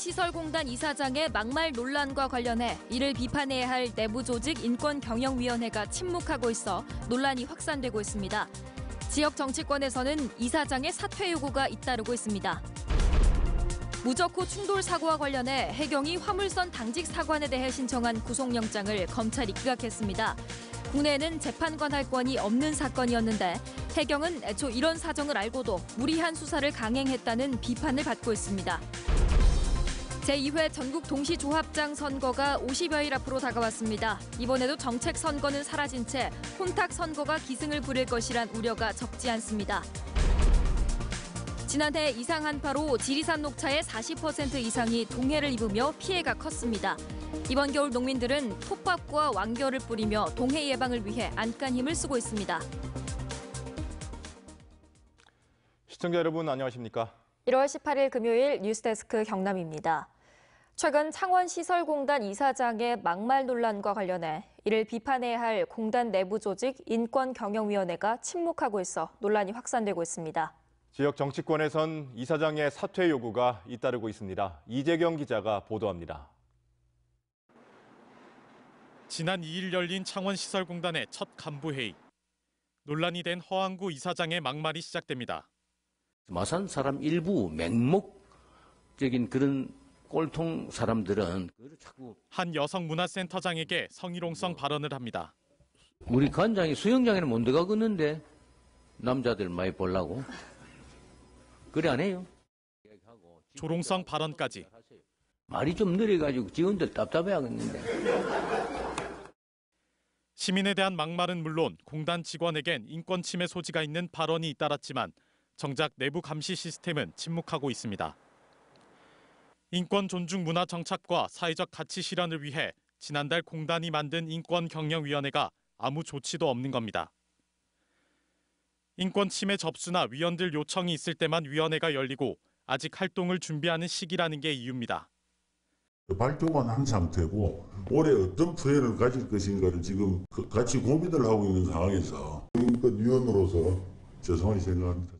창원시설공단 이사장의 막말 논란과 관련해 이를 비판해야 할 내부조직 인권경영위원회가 침묵하고 있어 논란이 확산되고 있습니다. 지역 정치권에서는 이사장의 사퇴 요구가 잇따르고 있습니다. 무적호 충돌 사고와 관련해 해경이 화물선 당직 사관에 대해 신청한 구속영장을 검찰이 기각했습니다. 국내에는 재판 관할권이 없는 사건이었는데 해경은 애초 이런 사정을 알고도 무리한 수사를 강행했다는 비판을 받고 있습니다. 제2회 전국 동시조합장 선거가 50여일 앞으로 다가왔습니다. 이번에도 정책 선거는 사라진 채 혼탁 선거가 기승을 부릴 것이란 우려가 적지 않습니다. 지난해 이상 한파로 지리산 녹차의 40% 이상이 동해를 입으며 피해가 컸습니다. 이번 겨울 농민들은 톱밥과 왕겨를 뿌리며 동해 예방을 위해 안간힘을 쓰고 있습니다. 시청자 여러분 안녕하십니까? 1월 18일 금요일 뉴스데스크 경남입니다. 최근 창원시설공단 이사장의 막말 논란과 관련해 이를 비판해야 할 공단 내부 조직 인권경영위원회가 침묵하고 있어 논란이 확산되고 있습니다. 지역 정치권에선 이사장의 사퇴 요구가 잇따르고 있습니다. 이재경 기자가 보도합니다. 지난 2일 열린 창원시설공단의 첫 간부회의. 논란이 된 허한구 이사장의 막말이 시작됩니다. 마산 사람 일부 맹목적인 그런 꼴통 사람들은 자꾸 한 여성문화센터장에게 성희롱성 발언을 합니다. 우리 관장이 수영장에는 못 들어가겠는데 남자들 많이 보려고 그래 안 해요? 조롱성 발언까지. 말이 좀 느려가지고 직원들 답답해하겠는데. 시민에 대한 막말은 물론 공단 직원에겐 인권 침해 소지가 있는 발언이 잇따랐지만 정작 내부 감시 시스템은 침묵하고 있습니다. 인권 존중 문화 정착과 사회적 가치 실현을 위해 지난달 공단이 만든 인권경영위원회가 아무 조치도 없는 겁니다. 인권 침해 접수나 위원들 요청이 있을 때만 위원회가 열리고 아직 활동을 준비하는 시기라는 게 이유입니다. 발표만 한 상태고 올해 어떤 플랜을 가질 것인가를 지금 같이 고민을 하고 있는 상황에서 인권위원으로서 죄송하게 생각합니다.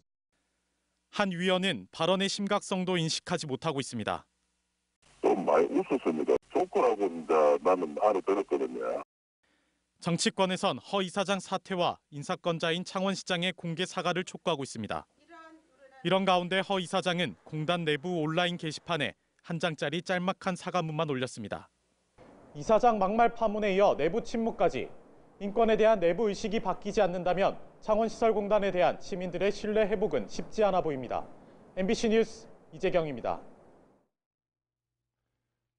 한 위원은 발언의 심각성도 인식하지 못하고 있습니다. 좀 많이 웃었습니다. 조커라고 나는 알아들었거든요. 정치권에선 허 이사장 사퇴와 인사권자인 창원시장의 공개 사과를 촉구하고 있습니다. 이런 가운데 허 이사장은 공단 내부 온라인 게시판에 한 장짜리 짤막한 사과문만 올렸습니다. 이사장 막말 파문에 이어 내부 침묵까지. 인권에 대한 내부 의식이 바뀌지 않는다면 창원시설공단에 대한 시민들의 신뢰 회복은 쉽지 않아 보입니다. MBC 뉴스 이재경입니다.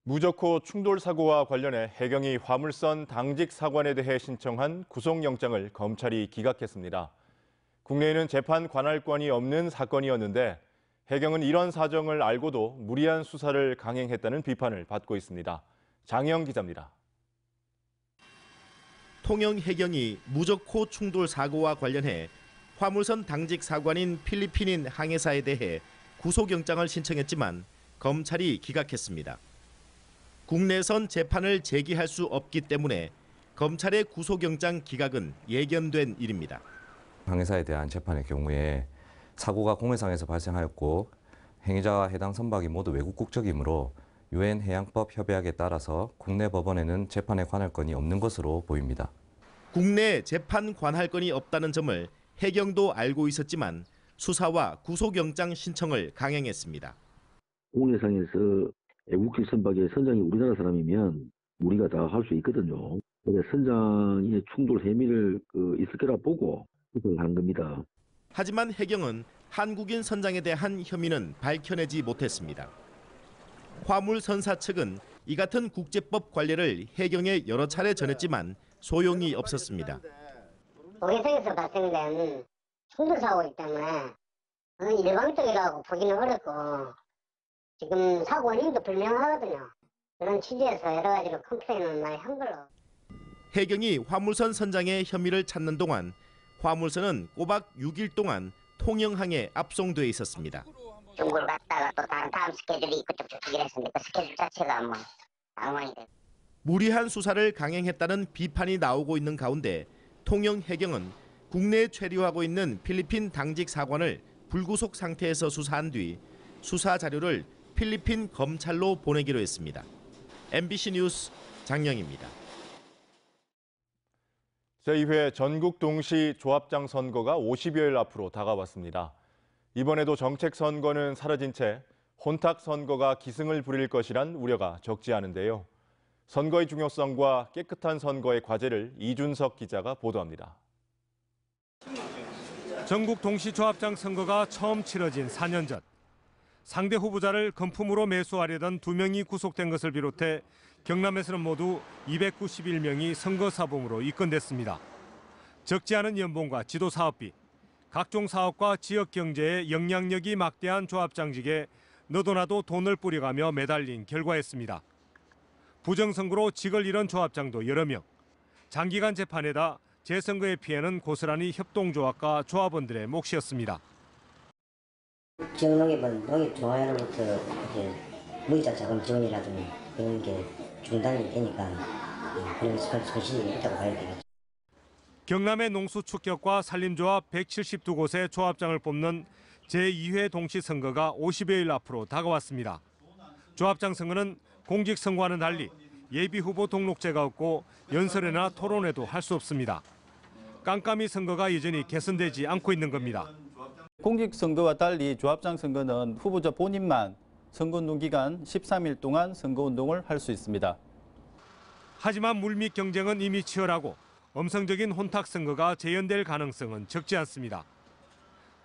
무적호 충돌 사고와 관련해 해경이 화물선 당직 사관에 대해 신청한 구속영장을 검찰이 기각했습니다. 국내에는 재판 관할권이 없는 사건이었는데 해경은 이런 사정을 알고도 무리한 수사를 강행했다는 비판을 받고 있습니다. 장영 기자입니다. 통영해경이 무적호 충돌 사고와 관련해 화물선 당직 사관인 필리핀인 항해사에 대해 구속영장을 신청했지만 검찰이 기각했습니다. 국내선 재판을 제기할 수 없기 때문에 검찰의 구속영장 기각은 예견된 일입니다. 항해사에 대한 재판의 경우에 사고가 공해상에서 발생하였고 행위자와 해당 선박이 모두 외국 국적이므로 유엔 해양법 협약에 따라서 국내 법원에는 재판에 관할권이 없는 것으로 보입니다. 국내 재판 관할권이 없다는 점을 해경도 알고 있었지만 수사와 구속영장 신청을 강행했습니다. 공해상에서 외국籍 선박의 선장이 우리나라 사람이면 우리가 다 할 수 있거든요. 근데 선장의 충돌 혐의를 있을 거라 보고 그걸 한 겁니다. 하지만 해경은 한국인 선장에 대한 혐의는 밝혀내지 못했습니다. 화물선사 측은 이 같은 국제법 관례를 해경에 여러 차례 전했지만 소용이 없었습니다. 공해상에서 발생된 충돌 사고이기 때문에 일방적이라고 보기는 어렵고 지금 사고 원인도 불명하거든요. 그런 취지에서 여러 가지로 컴플레인을 많이 한 걸로. 해경이 화물선 선장의 혐의를 찾는 동안 화물선은 꼬박 6일 동안 통영항에 압송돼 있었습니다. 중국을 갔다가 또 다음 스케줄이 있고 쭉 했는데 그 스케줄 자체가 엉망이 됐어요. 무리한 수사를 강행했다는 비판이 나오고 있는 가운데 통영해경은 국내에 체류하고 있는 필리핀 당직 사관을 불구속 상태에서 수사한 뒤 수사 자료를 필리핀 검찰로 보내기로 했습니다. MBC 뉴스 장영입니다. 제2회 전국 동시 조합장 선거가 50여일 앞으로 다가왔습니다. 이번에도 정책 선거는 사라진 채 혼탁 선거가 기승을 부릴 것이란 우려가 적지 않은데요. 선거의 중요성과 깨끗한 선거의 과제를 이준석 기자가 보도합니다. 전국 동시조합장 선거가 처음 치러진 4년 전 상대 후보자를 금품으로 매수하려던 2명이 구속된 것을 비롯해 경남에서는 모두 291명이 선거사범으로 입건됐습니다. 적지 않은 연봉과 지도사업비, 각종 사업과 지역경제에 영향력이 막대한 조합장직에 너도나도 돈을 뿌려가며 매달린 결과였습니다. 부정선거로 직을 잃은 조합장도 여러 명. 장기간 재판에다 재선거의 피해는 고스란히 협동조합과 조합원들의 몫이었습니다. 지역 농협 종합으로부터 무이자 자금 지원이라든지 그런 게 중단이 되니까 그런 손실이 있다고 봐야 되겠죠. 경남의 농수축협과 산림조합 172곳의 조합장을 뽑는 제2회 동시선거가 50여일 앞으로 다가왔습니다. 조합장 선거는 공직선거와는 달리 예비후보 등록제가 없고 연설회나 토론회도 할 수 없습니다. 깜깜이 선거가 여전히 개선되지 않고 있는 겁니다. 공직선거와 달리 조합장 선거는 후보자 본인만 선거운동 기간 13일 동안 선거운동을 할 수 있습니다. 하지만 물밑 경쟁은 이미 치열하고 엄성적인 혼탁 선거가 재현될 가능성은 적지 않습니다.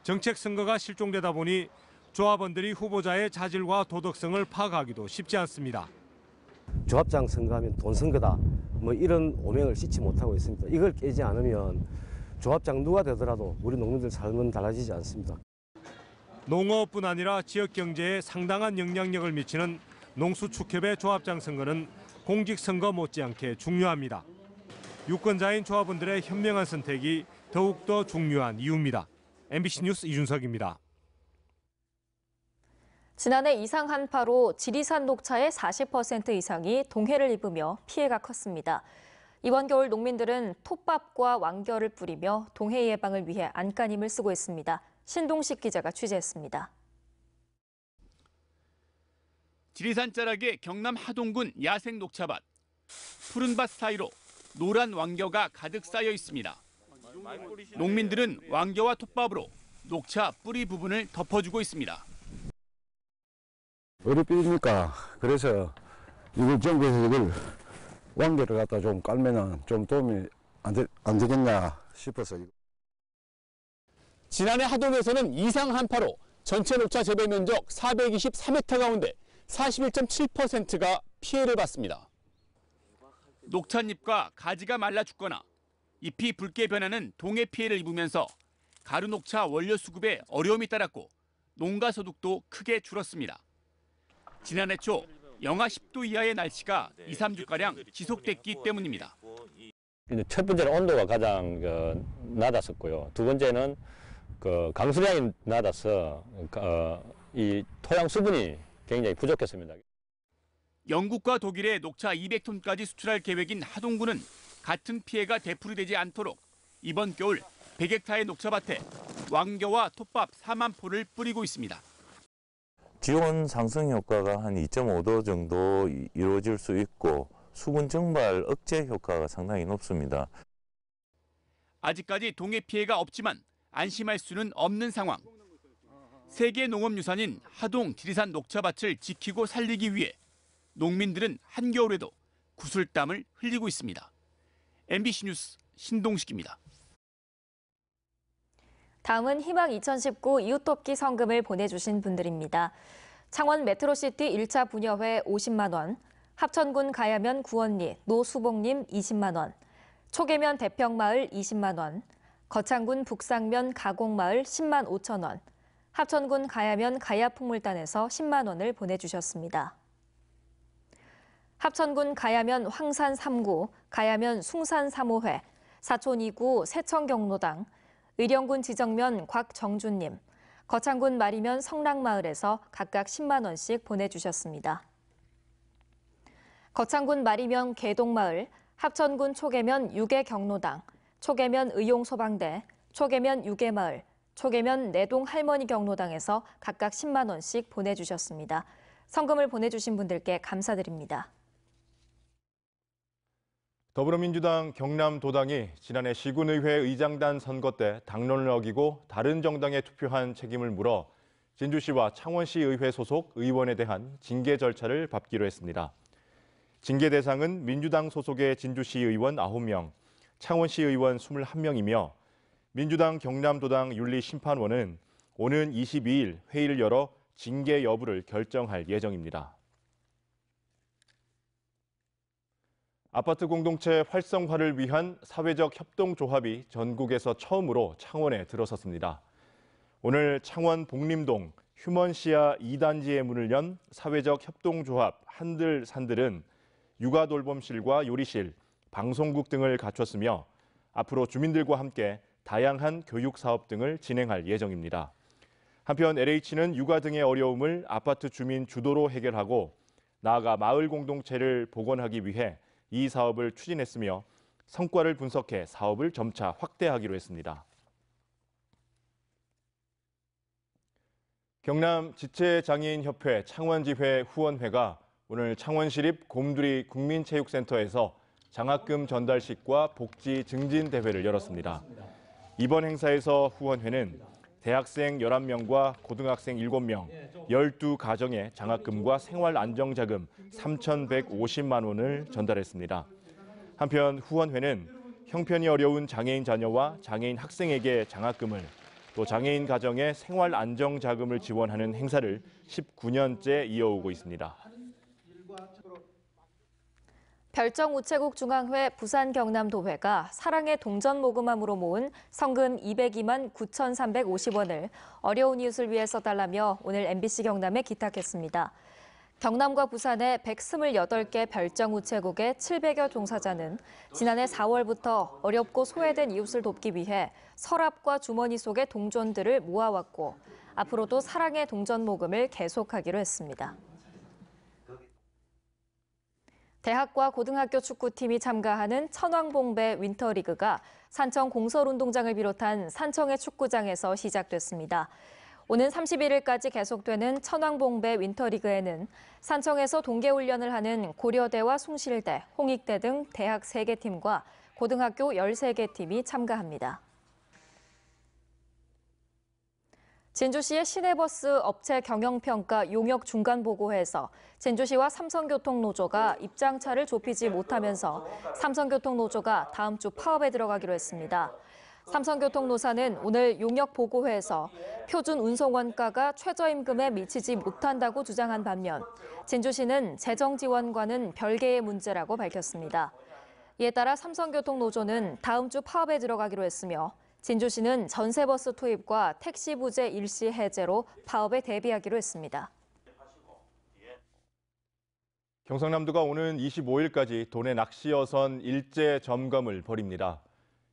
정책 선거가 실종되다 보니 조합원들이 후보자의 자질과 도덕성을 파악하기도 쉽지 않습니다. 조합장 선거하면 돈 선거다, 이런 오명을 씻지 못하고 있습니다. 이걸 깨지 않으면 조합장 누가 되더라도 우리 농민들 삶은 달라지지 않습니다. 농어업뿐 아니라 지역 경제에 상당한 영향력을 미치는 농수축협의 조합장 선거는 공직선거 못지않게 중요합니다. 유권자인 조합원들의 현명한 선택이 더욱더 중요한 이유입니다. MBC 뉴스 이준석입니다. 지난해 이상 한파로 지리산 녹차의 40% 이상이 동해를 입으며 피해가 컸습니다. 이번 겨울 농민들은 톱밥과 왕겨를 뿌리며 동해 예방을 위해 안간힘을 쓰고 있습니다. 신동식 기자가 취재했습니다. 지리산 자락의 경남 하동군 야생 녹차밭. 푸른 밭 사이로 노란 왕겨가 가득 쌓여 있습니다. 농민들은 왕겨와 톱밥으로 녹차 뿌리 부분을 덮어주고 있습니다. 어디 삐니까 그래서 이걸 정부에서 이걸 왕겨를 갖다 좀 깔면은 좀 도움이 안 되겠냐 싶어서. 지난해 하동에서는 이상 한파로 전체 녹차 재배 면적 423헥타 가운데 41.7%가 피해를 봤습니다. 녹찻잎과 가지가 말라 죽거나 잎이 붉게 변하는 동해 피해를 입으면서 가루 녹차 원료 수급에 어려움이 따랐고 농가 소득도 크게 줄었습니다. 지난해 초 영하 10도 이하의 날씨가 2, 3주가량 지속됐기 때문입니다. 첫 번째는 온도가 가장 낮았었고요. 두 번째는 강수량이 낮아서 이 토양 수분이 굉장히 부족했습니다. 영국과 독일에 녹차 200톤까지 수출할 계획인 하동군은 같은 피해가 되풀이되지 않도록 이번 겨울 100헥타의 녹차밭에 왕겨와 톱밥 4만 포를 뿌리고 있습니다. 지온 상승 효과가 한 2.5도 정도 이루어질 수 있고 수분 증발 억제 효과가 상당히 높습니다. 아직까지 동해 피해가 없지만 안심할 수는 없는 상황. 세계 농업유산인 하동 지리산 녹차밭을 지키고 살리기 위해 농민들은 한겨울에도 구슬땀을 흘리고 있습니다. MBC 뉴스 신동식입니다. 다음은 희망 2019 이웃돕기 성금을 보내주신 분들입니다. 창원 메트로시티 1차 분여회 50만 원, 합천군 가야면 구원리 노수봉님 20만 원, 초계면 대평마을 20만 원, 거창군 북상면 가곡마을 10만 5천 원, 합천군 가야면 가야풍물단에서 10만 원을 보내주셨습니다. 합천군 가야면 황산 3구, 가야면 숭산 3호회, 사촌 2구 세청경로당, 의령군 지정면 곽정준님, 거창군 마리면 성락마을에서 각각 10만 원씩 보내주셨습니다. 거창군 마리면 계동마을, 합천군 초계면 유계경로당, 초계면 의용소방대, 초계면 유계마을, 초계면 내동 할머니 경로당에서 각각 10만 원씩 보내주셨습니다. 성금을 보내주신 분들께 감사드립니다. 더불어민주당 경남도당이 지난해 시군의회 의장단 선거 때 당론을 어기고 다른 정당에 투표한 책임을 물어 진주시와 창원시 의회 소속 의원에 대한 징계 절차를 밟기로 했습니다. 징계 대상은 민주당 소속의 진주시 의원 9명, 창원시 의원 21명이며 민주당 경남도당 윤리심판원은 오는 22일 회의를 열어 징계 여부를 결정할 예정입니다. 아파트 공동체 활성화를 위한 사회적 협동조합이 전국에서 처음으로 창원에 들어섰습니다. 오늘 창원 복림동 휴먼시아 2단지의 문을 연 사회적 협동조합 한들산들은 육아돌봄실과 요리실, 방송국 등을 갖췄으며 앞으로 주민들과 함께 다양한 교육 사업 등을 진행할 예정입니다. 한편 LH는 육아 등의 어려움을 아파트 주민 주도로 해결하고 나아가 마을 공동체를 복원하기 위해 이 사업을 추진했으며 성과를 분석해 사업을 점차 확대하기로 했습니다. 경남 지체장애인협회 창원지회 후원회가 오늘 창원시립 곰두리 국민체육센터에서 장학금 전달식과 복지 증진 대회를 열었습니다. 이번 행사에서 후원회는 대학생 11명과 고등학생 7명, 12가정에 장학금과 생활안정자금 3,150만 원을 전달했습니다. 한편 후원회는 형편이 어려운 장애인 자녀와 장애인 학생에게 장학금을, 또 장애인 가정에 생활안정자금을 지원하는 행사를 19년째 이어오고 있습니다. 별정우체국 중앙회 부산경남도회가 사랑의 동전모금함으로 모은 성금 202만 9,350원을 어려운 이웃을 위해 써달라며 오늘 MBC 경남에 기탁했습니다. 경남과 부산의 128개 별정우체국의 700여 종사자는 지난해 4월부터 어렵고 소외된 이웃을 돕기 위해 서랍과 주머니 속의 동전들을 모아왔고 앞으로도 사랑의 동전모금을 계속하기로 했습니다. 대학과 고등학교 축구팀이 참가하는 천왕봉배 윈터리그가 산청 공설운동장을 비롯한 산청의 축구장에서 시작됐습니다. 오는 31일까지 계속되는 천왕봉배 윈터리그에는 산청에서 동계훈련을 하는 고려대와 숭실대, 홍익대 등 대학 3개 팀과 고등학교 13개 팀이 참가합니다. 진주시의 시내버스 업체 경영평가 용역 중간보고회에서 진주시와 삼성교통노조가 입장차를 좁히지 못하면서 삼성교통노조가 다음 주 파업에 들어가기로 했습니다. 삼성교통노사는 오늘 용역보고회에서 표준 운송원가가 최저임금에 미치지 못한다고 주장한 반면 진주시는 재정지원과는 별개의 문제라고 밝혔습니다. 이에 따라 삼성교통노조는 다음 주 파업에 들어가기로 했으며 진주시는 전세버스 투입과 택시 부재 일시 해제로 파업에 대비하기로 했습니다. 경상남도가 오는 25일까지 도내 낚시 어선 일제 점검을 벌입니다.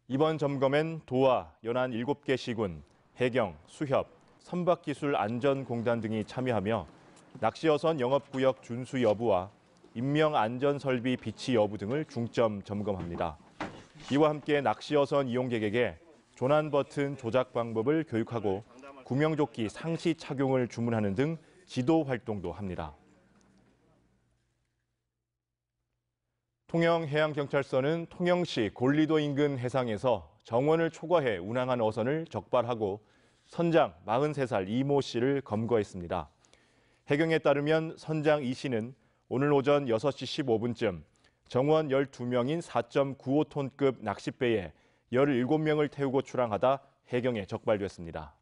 이번 점검엔 도와 연안 7개 시군, 해경, 수협, 선박기술안전공단 등이 참여하며 낚시 어선 영업구역 준수 여부와 인명안전설비 비치 여부 등을 중점 점검합니다. 이와 함께 낚시 어선 이용객에게 조난 버튼 조작 방법을 교육하고 구명조끼 상시 착용을 주문하는 등 지도 활동도 합니다. 통영해양경찰서는 통영시 골리도 인근 해상에서 정원을 초과해 운항한 어선을 적발하고 선장 43살 이모 씨를 검거했습니다. 해경에 따르면 선장 이 씨는 오늘 오전 6시 15분쯤 정원 12명인 4.95톤급 낚싯배에 17명을 태우고 출항하다 해경에 적발됐습니다.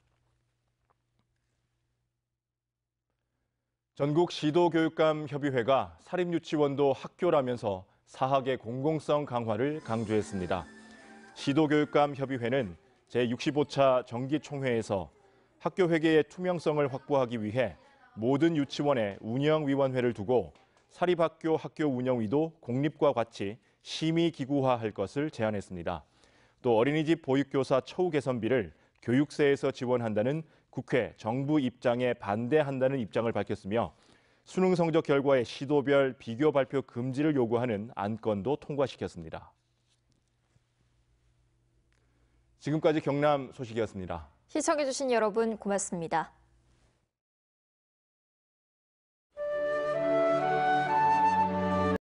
전국 시도교육감협의회가 사립유치원도 학교라면서 사학의 공공성 강화를 강조했습니다. 시도교육감협의회는 제65차 정기총회에서 학교 회계의 투명성을 확보하기 위해 모든 유치원에 운영위원회를 두고 사립학교 학교 운영위도 공립과 같이 심의기구화할 것을 제안했습니다. 또 어린이집 보육교사 처우 개선비를 교육세에서 지원한다는 국회 정부 입장에 반대한다는 입장을 밝혔으며 수능 성적 결과의 시도별 비교 발표 금지를 요구하는 안건도 통과시켰습니다. 지금까지 경남 소식이었습니다. 시청해주신 여러분 고맙습니다.